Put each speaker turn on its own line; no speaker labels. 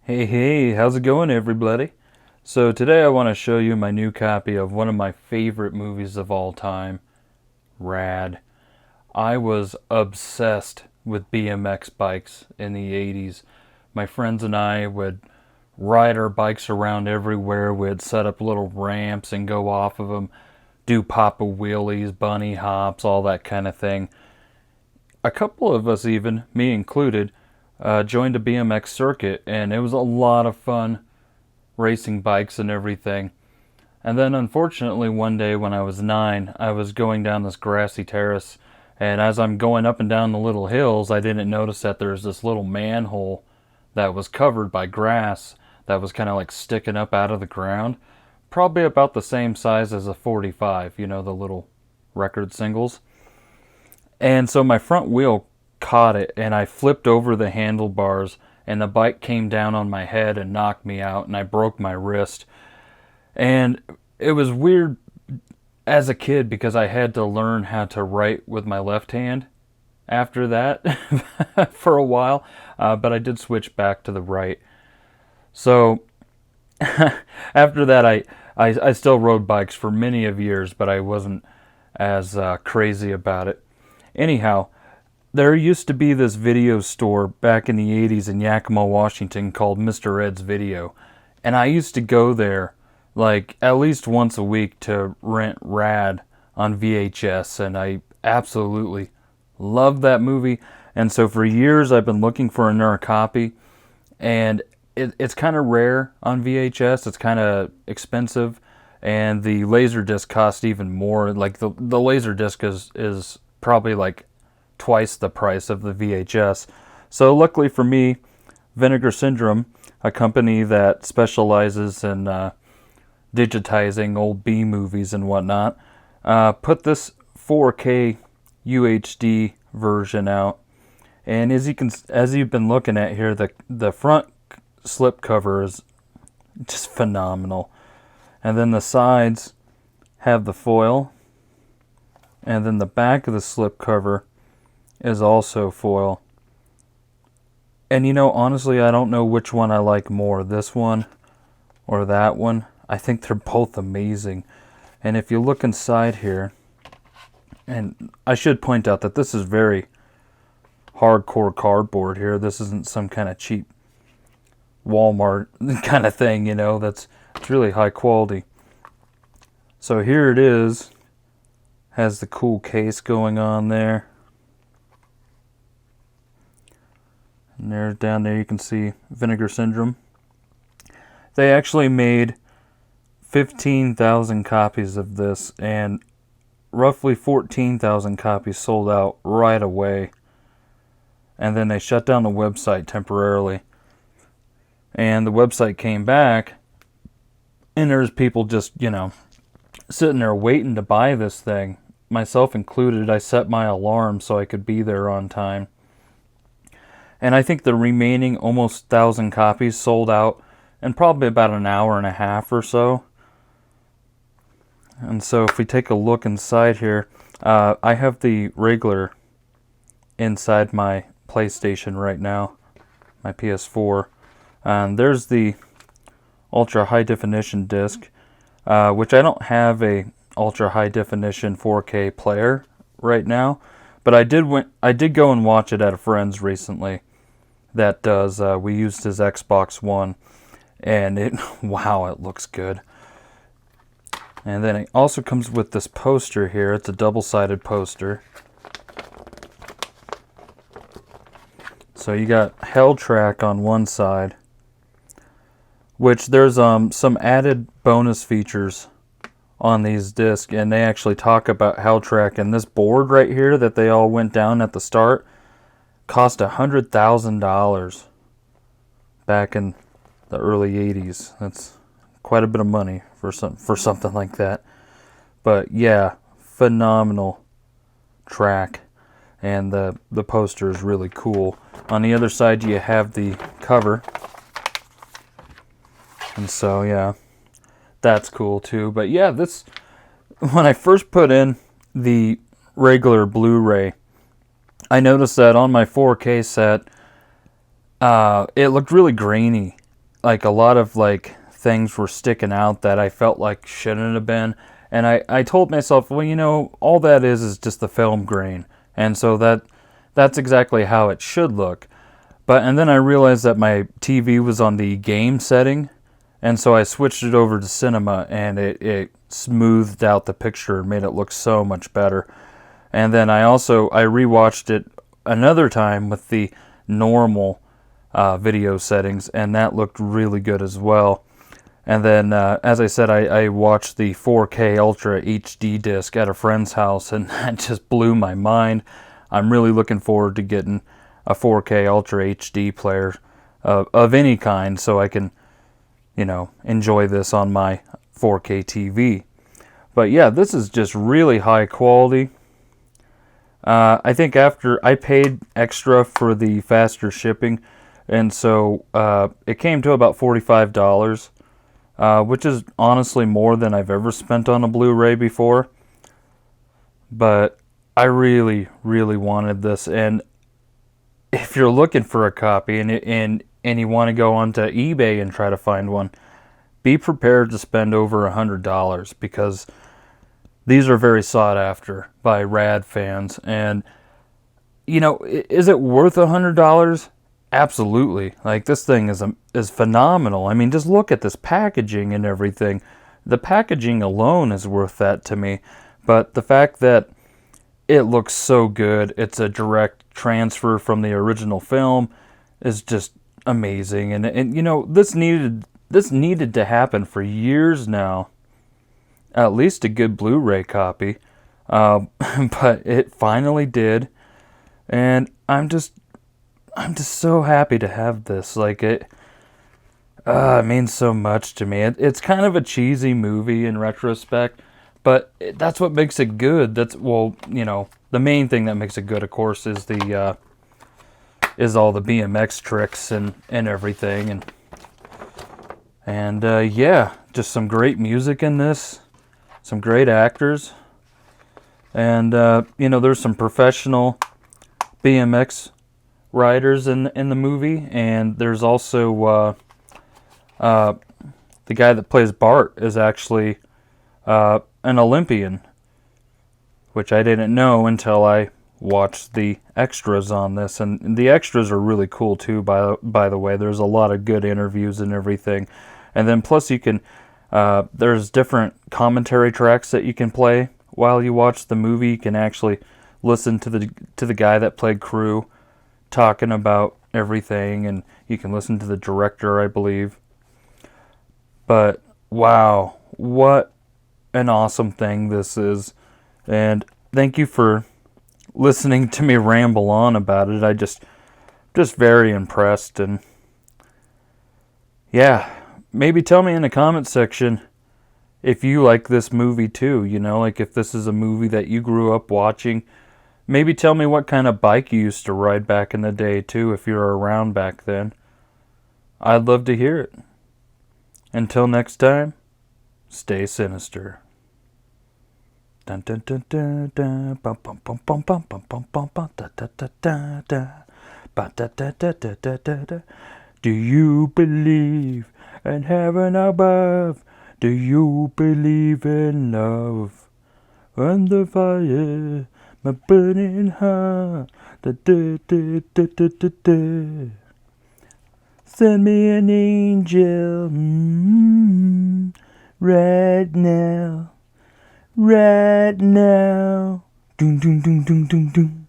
Hey, how's it going, everybody? So, today I want to show you my new copy of one of my favorite movies of all time, RAD. I was obsessed with BMX bikes in the 80s. My friends and I would ride our bikes around everywhere. We'd set up little ramps and go off of them, do papa wheelies, bunny hops, all that kind of thing. A couple of us, even, me included, joined a BMX circuit, and it was a lot of fun racing bikes and everything. And then, unfortunately, one day when I was 9, I was going down this grassy terrace, and as I'm going up and down the little hills, I didn't notice that there's this little manhole that was covered by grass that was kind of like sticking up out of the ground. Probably about the same size as a 45, the little record singles. And so my front wheel caught it, and I flipped over the handlebars, and the bike came down on my head and knocked me out, and I broke my wrist. And it was weird as a kid because I had to learn how to write with my left hand after that for a while, but I did switch back to the right. So after that, I still rode bikes for many of years, but I wasn't as crazy about it. Anyhow, there used to be this video store back in the 80s in Yakima, Washington called Mr. Ed's Video. And I used to go there like at least once a week to rent RAD on VHS. And I absolutely loved that movie. And so for years I've been looking for another copy. And it's kind of rare on VHS. It's kind of expensive. And the Laserdisc cost even more. Like the Laserdisc is probably like twice the price of the VHS. So luckily for me, Vinegar Syndrome, a company that specializes in digitizing old B movies and whatnot, put this 4K UHD version out. And as you've been looking at here, the front slip cover is just phenomenal. And then the sides have the foil. And then the back of the slip cover is also foil. And honestly, I don't know which one I like more, this one or that one. I think they're both amazing. And if you look inside here, and I should point out that this is very hardcore cardboard here. This isn't some kind of cheap Walmart kind of thing, it's really high quality. So here it is. Has the cool case going on there. And there, down there you can see Vinegar Syndrome. They actually made 15,000 copies of this, and roughly 14,000 copies sold out right away. And then they shut down the website temporarily. And the website came back, and there's people just, sitting there waiting to buy this thing. Myself included. I set my alarm so I could be there on time. And I think the remaining almost 1,000 copies sold out in probably about an hour and a half or so. And so if we take a look inside here, I have the regular inside my PlayStation right now, my PS4. And there's the ultra high definition disc, which I don't have a ultra high definition 4K player right now, but I did go and watch it at a friend's recently that does. We used his Xbox One, and wow, it looks good. And then it also comes with this poster here. It's a double-sided poster. So you got Hell Track on one side, which there's some added bonus features on these discs, and they actually talk about Hell Track. And this board right here that they all went down at the start cost $100,000 back in the early 80s. That's quite a bit of money for something like that. But yeah, phenomenal track, and the poster is really cool. On the other side you have the cover, and so yeah, that's cool too. But yeah, this, when I first put in the regular Blu-ray, I noticed that on my 4K set, it looked really grainy. like a lot of like things were sticking out that I felt like shouldn't have been. And I told myself, well, you know, all that is just the film grain. And so that's exactly how it should look. And then I realized that my TV was on the game setting, and so I switched it over to cinema, and it smoothed out the picture and made it look so much better. And then I rewatched it another time with the normal video settings, and that looked really good as well. And then, as I said, I watched the 4K Ultra HD disc at a friend's house, and that just blew my mind. I'm really looking forward to getting a 4K Ultra HD player of any kind, so I can, you know, enjoy this on my 4K TV. But yeah, this is just really high quality. I think after I paid extra for the faster shipping, and so it came to about $45. Which is honestly more than I've ever spent on a Blu-ray before. But I really, really wanted this. And if you're looking for a copy and you want to go onto eBay and try to find one, be prepared to spend over $100 because these are very sought after by RAD fans. And, you know, is it worth $100? Absolutely. Like, this thing is phenomenal. I mean, just look at this packaging and everything. The packaging alone is worth that to me. But the fact that it looks so good, it's a direct transfer from the original film, is just amazing. And you know, this needed to happen for years now. At least a good Blu-ray copy. But it finally did. And I'm just so happy to have this. Like, it means so much to me. It's kind of a cheesy movie in retrospect, but that's what makes it good. Well, you know, the main thing that makes it good, of course, is is all the BMX tricks and everything, and yeah, just some great music in this, some great actors, and you know, there's some professional BMX riders in the movie, and there's also the guy that plays Bart is actually an Olympian, which I didn't know until I watched the extras on this. And the extras are really cool too, by the way. There's a lot of good interviews and everything. And then plus you can there's different commentary tracks that you can play while you watch the movie. You can actually listen to the guy that played Crew talking about everything, and you can listen to the director, I believe. But wow, what an awesome thing this is. And thank you for listening to me ramble on about it. I just very impressed. And yeah, maybe tell me in the comment section if you like this movie too, you know, like if this is a movie that you grew up watching. Maybe tell me what kind of bike you used to ride back in the day too, if you were around back then. I'd love to hear it. Until next time, stay sinister. Dun dun dun dun dun bum bum bum bum bum bum bum bum bum da da da da da ba da da da da da da da. Do you believe in heaven above? Do you believe in love? And the fire, my burning heart, da da da da da da da. Send me an angel, right now. Right now. Doom, doom, doom, doom, doom, doom.